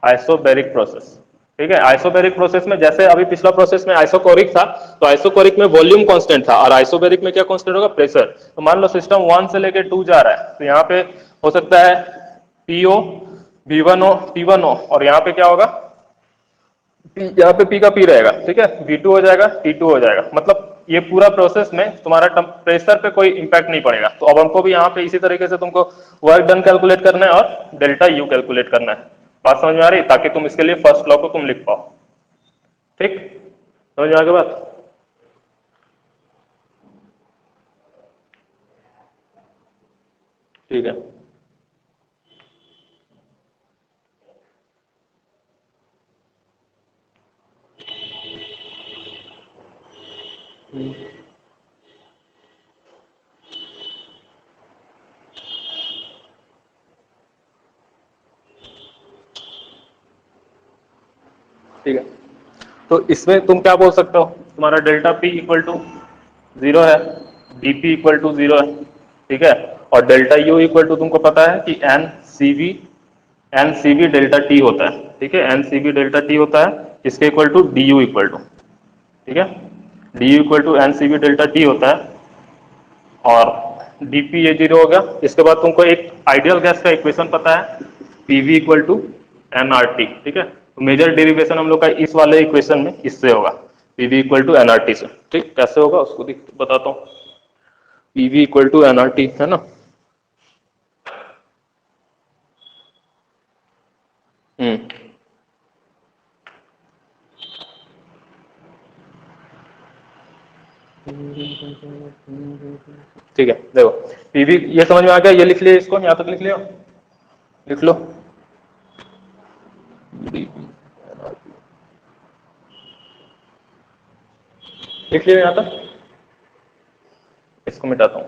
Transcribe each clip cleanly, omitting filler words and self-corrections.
Isobaric process. ठीक है, isobaric process में जैसे अभी पिछला प्रोसेस में आइसोकोरिक था, तो आइसोकोरिक में वॉल्यूम कांस्टेंट था, और आइसोबैरिक में क्या कांस्टेंट होगा? प्रेशर। तो मान लो सिस्टम 1 से लेके 2 जा रहा है, तो यहाँ पे हो सकता है पीओ V1 हो, T1 हो, और यहाँ पे क्या होगा? यहाँ पे पी का पी रहेगा, ठीक है, V2 हो जाएगा, T2 हो जाएगा। मतलब ये पूरा प्रोसेस में तुम्हारा प्रेशर पे कोई इंपैक्ट नहीं पड़ेगा। तो अब हमको भी यहाँ पे इसी तरीके से तुमको वर्क डन कैलकुलेट करना है और डेल्टा यू कैलकुलेट करना है। बात समझ में आ रही? ताकि तुम इसके लिए फर्स्ट लॉ को तुम लिख पाओ। ठीक, समझ में आ गई बात? ठीक है। ठीक है, तो इसमें तुम क्या बोल सकते हो? तुम्हारा डेल्टा पी इक्वल टू 0 है, डीपी इक्वल टू 0 है, ठीक है, और डेल्टा यू इक्वल टू तुमको पता है कि N C B delta T होता है। ठीक है, N C B delta T होता है, इसके equal to D U equal to, ठीक है, D U equal to N C B delta T होता है, और डीपी ये 0 हो गया। इसके बाद तुमको एक आइडियल गैस का इक्वेशन पता है, PV equal to N R T. ठीक है, तो मेजर डेरिवेशन हम लोग का इस वाले इक्वेशन में इससे होगा, PV equal to N R T से। ठीक, कैसे होगा उसको बताता हूँ। PV equal to N R T है ना। ठीक है, देखो पीवी ये समझ में आ गया, ये लिख लिया, इसको यहां तक लिख लिया, लिख लो। लिख लिया यहां तक, इसको मिटाता हूं।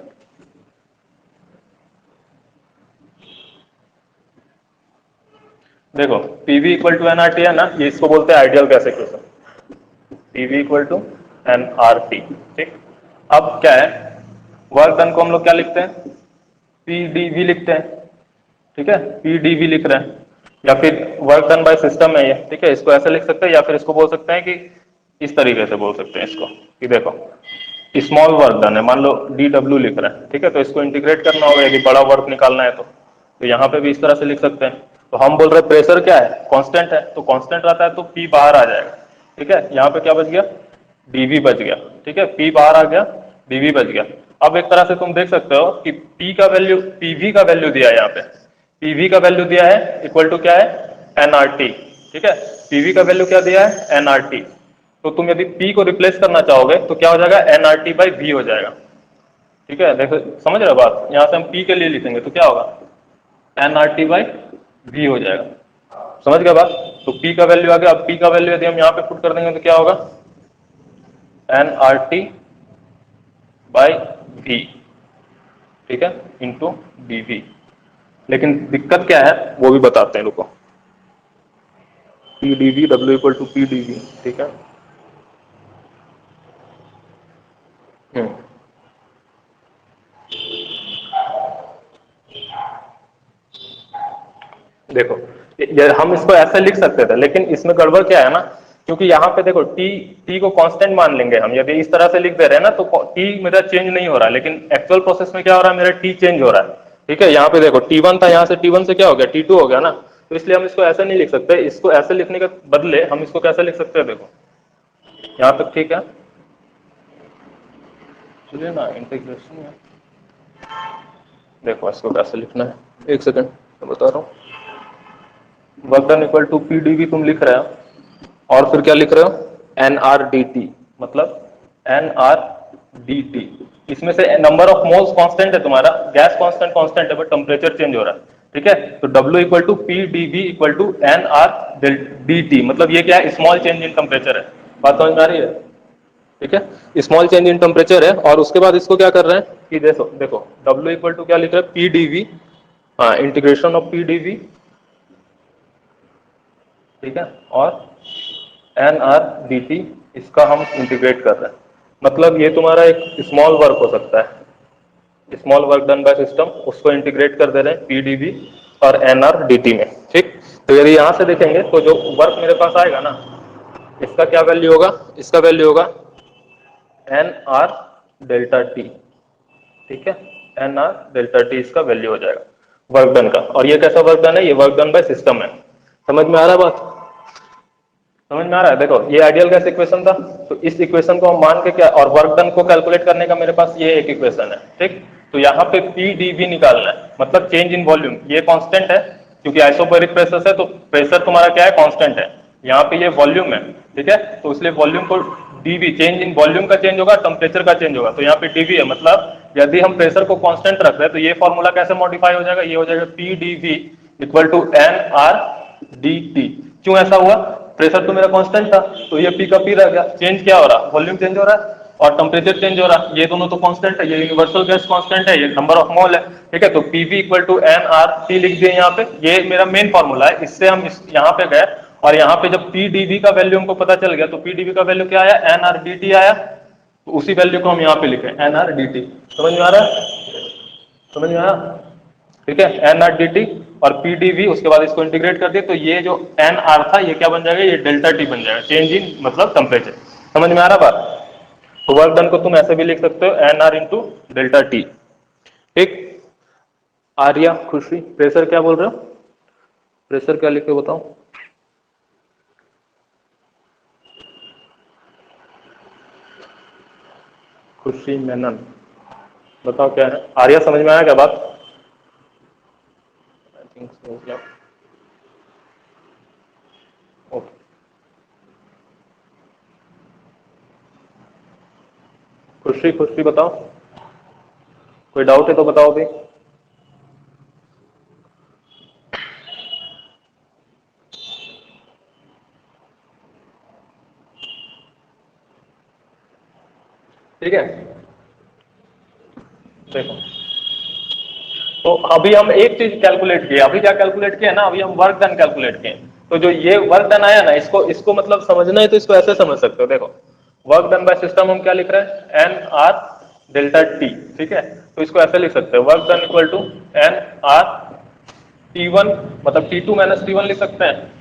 देखो पीवी इक्वल टू एनआरटी है ना, ये इसको बोलते हैं ideal gas equation, PV equal to NRT. ठीक, अब क्या है, वर्क डन को हम लोग क्या लिखते हैं? पीडीवी लिखते हैं। ठीक है, पीडीवी लिख रहे हैं, या फिर वर्क डन बाय सिस्टम है ये। ठीक है, इसको ऐसे लिख सकते हैं, या फिर इसको बोल सकते हैं कि इस तरीके से बोल सकते हैं इसको, कि देखो स्मॉल वर्क डन है, मान लो डी डब्ल्यू लिख रहे हैं। ठीक है, तो इसको इंटीग्रेट करना होगा यदि बड़ा वर्क निकालना है तो यहाँ पे भी इस तरह से लिख सकते हैं। तो हम बोल रहे प्रेशर क्या है? कांस्टेंट है, तो कांस्टेंट रहता है तो पी बाहर आ जाएगा। ठीक है, यहाँ पे क्या बच गया? डीवी बच गया। ठीक है, पी बाहर आ गया, डीवी बच गया। अब एक तरह से तुम देख सकते हो कि पी का वैल्यू, पीवी का वैल्यू दिया है यहाँ पे, पीवी का वैल्यू दिया है इक्वल टू क्या है? एनआरटी। ठीक है, पीवी का वैल्यू क्या दिया है? एनआरटी। तो तुम यदि P को रिप्लेस करना चाहोगे तो क्या हो जाएगा? एनआरटी बाई वी हो जाएगा। ठीक है, देखो समझ रहे हो बात? यहां से हम P के लिए लिखेंगे तो क्या होगा? एनआरटी बाई वी हो जाएगा। समझ गए बात? तो P का वैल्यू आ गया। अब P का वैल्यू यदि हम यहाँ पे पुट कर देंगे तो क्या होगा? एनआरटी बाई वी, ठीक है, इंटू डीवी। लेकिन दिक्कत क्या है वो भी बताते हैं, रुको। P D V, W equal to P D V. ठीक है, देखो ये हम इसको ऐसे लिख सकते थे, लेकिन इसमें गड़बड़ क्या है ना, क्योंकि यहाँ पे देखो टी को कांस्टेंट मान लेंगे हम, यदि इस तरह से लिख दे रहे हैं ना तो टी मेरा चेंज नहीं हो रहा है, लेकिन एक्चुअल प्रोसेस में क्या हो रहा है, मेरा टी चेंज हो रहा है। ठीक है, यहाँ पे देखो T1 था, यहाँ से T1 से क्या हो गया? T2 हो गया ना। तो इसलिए हम इसको ऐसे नहीं लिख सकते, इसको ऐसे लिखने के बदले हम इसको कैसे लिख सकते हैं? देखो यहाँ तक ठीक है, चलिए ना, इंटीग्रेशन है। देखो इसको कैसे लिखना है, एक सेकंड मैं बता रहा हूँ। Work done equal to P D V तुम लिख रहे हो, और फिर क्या लिख रहे हो? एन आर डी टी, मतलब एन आर डी टी। इसमें से नंबर ऑफ मोल्स कांस्टेंट है तुम्हारा, गैस कांस्टेंट कांस्टेंट है, बट टेम्परेचर चेंज हो रहा है। ठीक है, तो W equal to P D V equal to N R D T, मतलब ये क्या है? स्मॉल चेंज इन टेम्परेचर है। बात समझ में आ रही है? ठीक है, स्मॉल चेंज इन टेम्परेचर है, और उसके बाद इसको क्या कर रहे हैं कि देखो देखो W इक्वल टू क्या लिख रहे हैं? पी डी वी, हाँ, integration of P D V. ठीक है, और एन आर डी टी, इसका हम इंटीग्रेट कर रहे हैं। मतलब ये तुम्हारा एक स्मॉल वर्क हो सकता है, small work done by system, उसको इंटीग्रेट कर दे रहे हैं पीडीबी और एनआर डीटी में। ठीक, तो यदि यहां से देखेंगे तो जो वर्क मेरे पास आएगा ना, इसका क्या वैल्यू होगा, इसका वैल्यू होगा एन आर डेल्टा टी। ठीक है, एन आर डेल्टा टी इसका वैल्यू हो जाएगा वर्क डन का। और ये कैसा वर्क डन है, ये वर्क डन बाय सिस्टम है। समझ में आ रहा है बात, समझ में आ रहा है। देखो ये आइडियल गैस इक्वेशन था, तो इस इक्वेशन को हम मान के क्या, और वर्क डन को कैलकुलेट करने का मेरे पास ये एक इक्वेशन है। ठीक, तो यहाँ पे पी डी वी निकालना है, मतलब चेंज इन वॉल्यूम। ये कांस्टेंट है क्योंकि आइसोबैरिक प्रेशर है, तो प्रेशर तुम्हारा क्या है, कांस्टेंट है। यहाँ पे ये वॉल्यूम है, ठीक है, तो इसलिए वॉल्यूम को डीवी, चेंज इन वॉल्यूम का चेंज होगा, टेम्परेचर का चेंज होगा, तो यहाँ पे डीवी है। मतलब यदि हम प्रेशर को कांस्टेंट रख रहे हैं तो ये फॉर्मूला कैसे मॉडिफाई हो जाएगा, ये हो जाएगा P D V equal to N R D T. क्यों ऐसा हुआ, प्रेशर तो मेरा कांस्टेंट था, तो ये पी का पी रह गया, चेंज क्या हो रहा, वॉल्यूम चेंज हो रहा है और टेम्परेचर चेंज हो रहा है। ये दोनों तो कांस्टेंट है, ये यूनिवर्सल गैस कांस्टेंट है, ये नंबर ऑफ मोल है। ठीक है, तो PV equal to N R T लिख दिए यहाँ पे, ये मेरा मेन फॉर्मूला है। इससे हम यहाँ पे गए और यहाँ पे जब पी डीवी का वैल्यू हमको पता चल गया, तो पी डीवी का वैल्यू क्या आया, एन आर डी टी आया, तो उसी वैल्यू को हम यहाँ पे लिखे एन आर डी टी। समझ में आ रहा है, समझ में आया। ठीक है, एन आर डी टी और पी डी वी, उसके बाद इसको इंटीग्रेट कर दिए, तो ये जो एन आर था ये क्या बन जाएगा, ये डेल्टा टी बन जाएगा, चेंज इन मतलब टेम्परेचर। समझ में आ रहा बात। तो वर्क डन को तुम ऐसे भी लिख सकते हो, N R into delta T. ठीक, आर्या, खुशी, प्रेशर क्या बोल रहे हो, प्रेशर क्या लिख के बताओ। खुशी मेनन, बताओ क्या है। आर्या समझ में आया क्या बात, आई थिंक समझ गया। ओके, खुशी, खुशी बताओ, कोई डाउट है तो बताओ भी। ठीक है, देखो तो अभी हम एक चीज कैलकुलेट किए, अभी क्या कैलकुलेट किया ना, अभी हम वर्क डन कैलकुलेट किए। तो जो ये वर्क डन आया ना, इसको मतलब समझना है तो इसको ऐसे समझ सकते हो। देखो वर्क डन बाय सिस्टम हम क्या लिख रहे हैं, एन आर डेल्टा टी। ठीक है, तो इसको ऐसे लिख सकते हैं, work done equal to N R T one, मतलब T two minus T one लिख सकते हैं।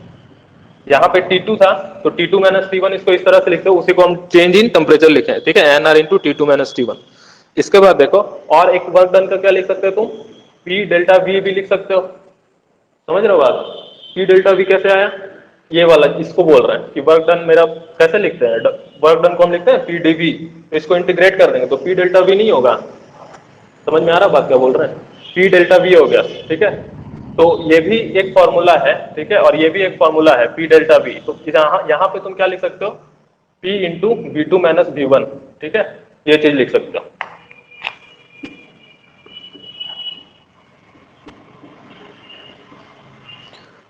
यहाँ पे T2 था तो T2 माइनस T1, इसको इस तरह से लिखते हो, उसी को हम चेंज इन टेम्परेचर लिखे हैं। ठीक है, N R into T2 minus T1। इसके बाद देखो और एक वर्क डन का क्या लिख सकते हो तुम, P डेल्टा V भी लिख सकते हो। समझ रहे हो बात, P डेल्टा V कैसे आया, ये वाला इसको बोल रहे हैं कि वर्क डन मेरा कैसे लिखते हैं, वर्क डन को हम लिखते हैं P डी वी, तो इसको इंटीग्रेट कर देंगे तो P डेल्टा V नहीं होगा। समझ में आ रहा बात क्या बोल रहे हैं, P डेल्टा V हो गया। ठीक है, तो ये भी एक फॉर्मूला है। ठीक है, और ये भी एक फॉर्मूला है P डेल्टा V। तो यहाँ पे तुम क्या लिख सकते हो, P into V two minus V one. ठीक है, ये चीज लिख सकते हो।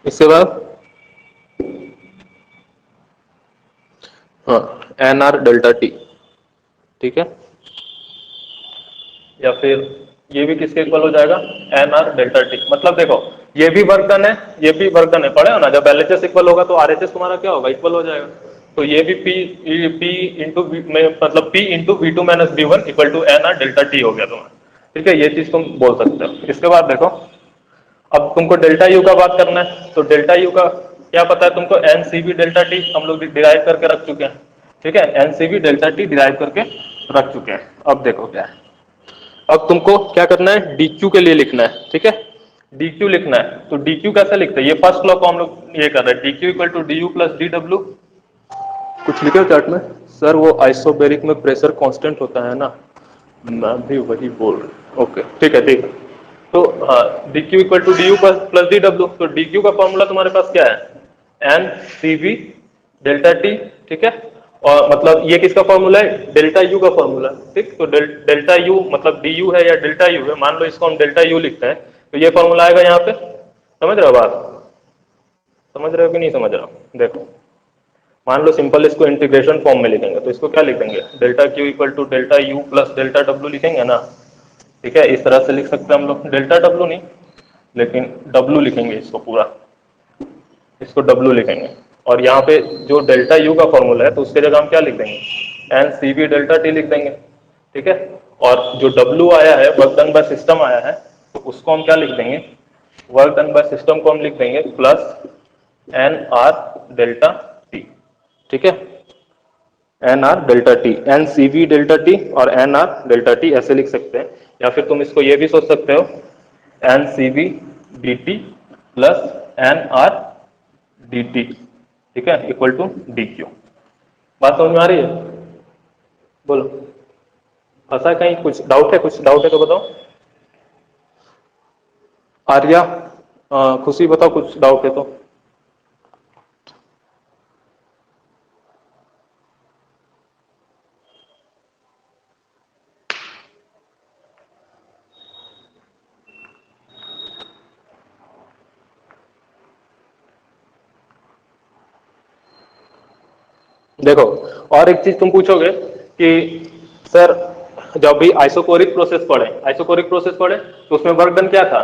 इसके बाद हाँ, एन आर डेल्टा टी। ठीक है, या फिर ये भी किसके इक्वल हो जाएगा, एन आर डेल्टा टी। मतलब देखो ये भी वर्क डन है, ये भी वर्क डन है, पढ़े हो ना, जब एलएचएस इक्वल होगा तो आरएचएस तुम्हारा क्या होगा, इक्वल हो जाएगा। तो ये भी पी इंटू मतलब P into V two minus V one equal to N R delta T हो गया तुम्हारा। ठीक है, ये चीज तुम बोल सकते हो। इसके बाद देखो अब तुमको डेल्टा यू का बात करना है, तो डेल्टा यू का क्या पता है तुमको, N C B delta T हम लोग डिराइव करके रख चुके हैं। ठीक है, N C B delta T derive करके रख चुके हैं। अब देखो क्या है, अब तुमको क्या करना है, DQ के लिए लिखना है। ठीक है, DQ लिखना है, तो DQ कैसे लिखते हैं, ये फर्स्ट लॉ को हम लोग ये कर रहे हैं, DQ equal to DU plus DW। कुछ लिखे चार्ट में, सर वो आइसोबेरिक में प्रेशर कांस्टेंट होता है ना, मैं भी वही बोल रहा हूँ। ओके ठीक है, ठीक है। तो हाँ, DQ equal to DU plus DW, तो DQ का फॉर्मूला तुम्हारे पास क्या है, N C V delta T. ठीक है, और मतलब ये किसका फॉर्मूला है, डेल्टा यू का फॉर्मूला। ठीक, तो डेल्टा यू मतलब डी यू है या डेल्टा यू है, मान लो इसको हम डेल्टा यू लिखते हैं, तो ये फॉर्मूला आएगा यहाँ पे। समझ रहे हो बात, समझ रहे हो कि नहीं समझ रहे हो। देखो मान लो सिंपल इसको इंटीग्रेशन फॉर्म में लिखेंगे, तो इसको क्या लिखेंगे, delta Q equal to delta U plus delta W लिखेंगे ना। ठीक है, इस तरह से लिख सकते हैं हम लोग, डेल्टा डब्ल्यू नहीं लेकिन डब्ल्यू लिखेंगे इसको पूरा, इसको डब्ल्यू लिखेंगे। और यहाँ पे जो डेल्टा यू का फॉर्मूला है तो उसके जगह हम क्या लिख देंगे, N C B delta T लिख देंगे। ठीक है, और जो डब्ल्यू आया है, वर्क डन बाय सिस्टम आया है, तो उसको हम क्या लिख देंगे, वर्क डन बाय सिस्टम को हम लिख देंगे plus N R delta T, ठीक है, N R delta T, N C V delta T और एन आर डेल्टा टी ऐसे लिख सकते हैं। या फिर तुम इसको ये भी सोच सकते हो N C V D T plus N R D T, ठीक है, इक्वल टू डी क्यू। बात समझ में आ रही है? बोलो, फंसा है कहीं? कुछ डाउट है? कुछ डाउट है तो बताओ। आर्या, खुशी बताओ कुछ डाउट है तो। देखो, और एक चीज तुम पूछोगे कि सर जब भी आइसोकोरिक प्रोसेस पढ़े, आइसोकोरिक प्रोसेस पढ़े तो उसमें वर्क डन क्या था?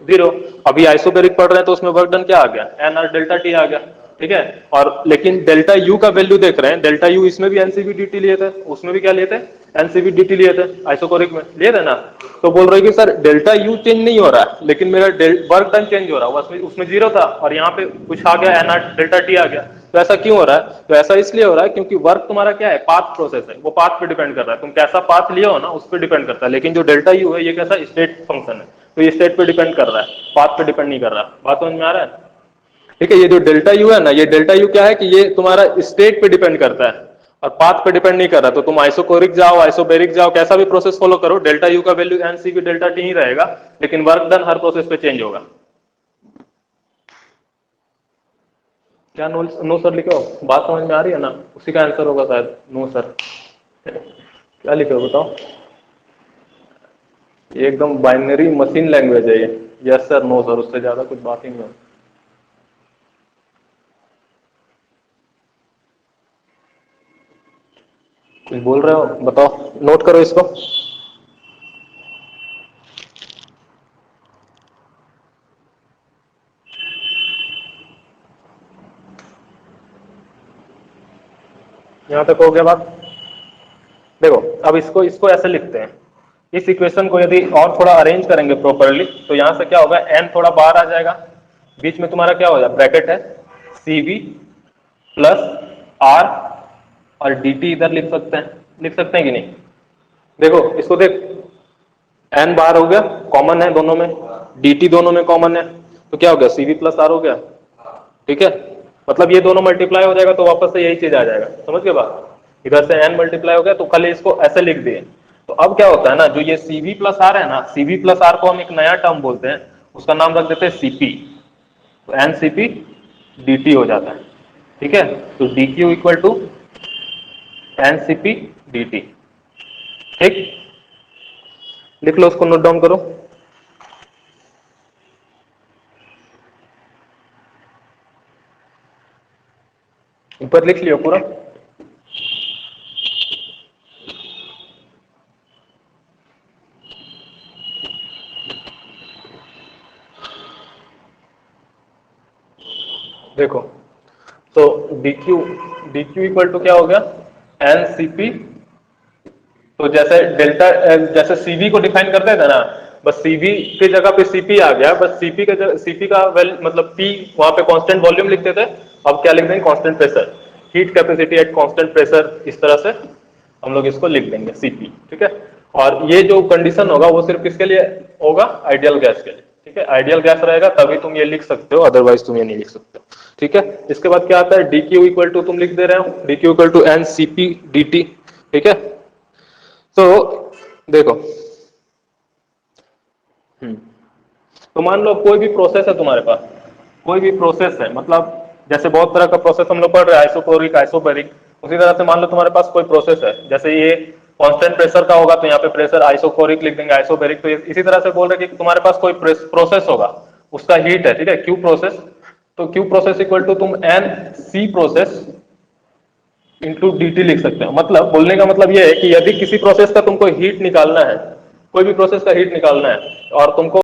0। अभी आइसोबेरिक पढ़ रहे हैं तो उसमें वर्क डन क्या आ गया? एन आर डेल्टा टी आ गया, ठीक है। और लेकिन डेल्टा यू का वैल्यू देख रहे हैं, डेल्टा यू इसमें भी एनसीवी डीटी लिए थे, उसमें भी क्या लिए थे? एनसीवी डीटी लिए थे, आइसोकोरिक में लिए थे ना। तो बोल रहे कि सर डेल्टा यू चेंज नहीं हो रहा है, लेकिन मेरा वर्क डन चेंज हो रहा है, उसमें उसमें 0 था और यहाँ पे कुछ आ गया, एन आर डेल्टा टी आ गया। तो ऐसा क्यों हो रहा है? तो ऐसा इसलिए हो रहा है क्योंकि वर्क तुम्हारा क्या है? पाथ प्रोसेस है, वो पाथ पे डिपेंड कर रहा है, तुम कैसा पाथ लिया हो ना उस पर डिपेंड करता है। लेकिन जो डेल्टा यू है ये कैसा? स्टेट फंक्शन है, तो ये स्टेट पे डिपेंड कर रहा है, पाथ पे डिपेंड नहीं कर रहा। बात समझ में आ रहा है? ठीक है, ये जो डेल्टा यू है ना, ये डेल्टा यू क्या है कि ये तुम्हारा स्टेट पे डिपेंड करता है और पाथ पे डिपेंड नहीं कर रहा। तो तुम आइसोकोरिक जाओ, आइसोबेरिक जाओ, कैसा भी प्रोसेस फॉलो करो, डेल्टा यू का वैल्यू एनसीवी डेल्टा टी ही रहेगा, लेकिन वर्क डन हर प्रोसेस पे चेंज होगा। क्या नो, नो सर लिखो? बात समझ में आ रही है ना? उसी का आंसर होगा शायद, नो सर। क्या लिखो बताओ? ये एकदम बाइनरी मशीन लैंग्वेज है ये, यस सर नो सर, उससे ज्यादा कुछ बात ही नहीं है। कुछ बोल रहे हो बताओ, नोट करो इसको। यहां तक हो गया बात? देखो, अब इसको इसको ऐसे लिखते हैं, इस इक्वेशन को यदि और थोड़ा अरेंज करेंगे प्रॉपरली तो यहां से क्या होगा? एन थोड़ा बाहर आ जाएगा, बीच में तुम्हारा क्या हो जाए? ब्रैकेट है, सी वी प्लस आर और डी टी इधर लिख सकते हैं, लिख सकते हैं कि नहीं? देखो इसको देख, एन बाहर हो गया, कॉमन है दोनों में, डी टी दोनों में कॉमन है, तो क्या हो गया? सी वी प्लस आर हो गया, ठीक है। मतलब ये दोनों मल्टीप्लाई हो जाएगा तो वापस से यही चीज आ जाएगा, समझ गए बात? इधर से एन मल्टीप्लाई हो गया तो खाली इसको ऐसे लिख दिए। तो अब क्या होता है ना, जो ये सीवी प्लस आर है ना, सीवी प्लस आर को हम एक नया टर्म बोलते हैं, उसका नाम रख देते हैं सीपी, तो एन सीपी डी हो जाता है, ठीक है। तो D Q equal to N CP D T, ठीक। लिख लो, उसको नोट डाउन करो। ऊपर लिख लियो पूरा। देखो, तो डी क्यू इक्वल टू क्या हो गया? एन सी पी, तो जैसे डेल्टा, जैसे सीवी को डिफाइन करते थे ना, बस सीवी की जगह पे सीपी आ गया, बस सीपी का सीपी का मतलब पी वहां पे कांस्टेंट वॉल्यूम लिखते थे, अब क्या लिख देंगे? Constant pressure, heat capacity at constant pressure, इस तरह से हम लोग इसको लिख देंगे सीपी, ठीक है। और ये जो कंडीशन होगा वो सिर्फ किसके लिए होगा? आइडियल गैस के लिए, ठीक है। आइडियल गैस रहेगा तभी तुम ये लिख सकते हो, अदरवाइज तुम ये नहीं लिख सकते, ठीक है। इसके बाद क्या आता है? डी क्यू इक्वल टू, तुम लिख दे रहे हो D Q equal to N CP D T, ठीक है। तो देखो, तो मान लो कोई भी प्रोसेस है तुम्हारे पास, कोई भी प्रोसेस है, मतलब जैसे बहुत तरह का प्रोसेस हम लोग पढ़ रहे हैं, आइसोकोरिक, आइसोबेरिक, उसी तरह से मान लो तुम्हारे पास कोई प्रोसेस है, जैसे ये कांस्टेंट प्रेशर का होगा तो यहाँ पे प्रेशर आइसोकोरिक लिख देंगे, आइसोबेरिक। तो इसी तरह से बोल रहे कि तुम्हारे पास कोई प्रोसेस होगा, उसका हीट है, ठीक है, क्यू प्रोसेस। तो क्यू प्रोसेस इक्वल टू तुम N C process into D T लिख सकते हो। मतलब बोलने का मतलब यह है कि यदि किसी प्रोसेस का तुमको हीट निकालना है, कोई भी प्रोसेस का हीट निकालना है और तुमको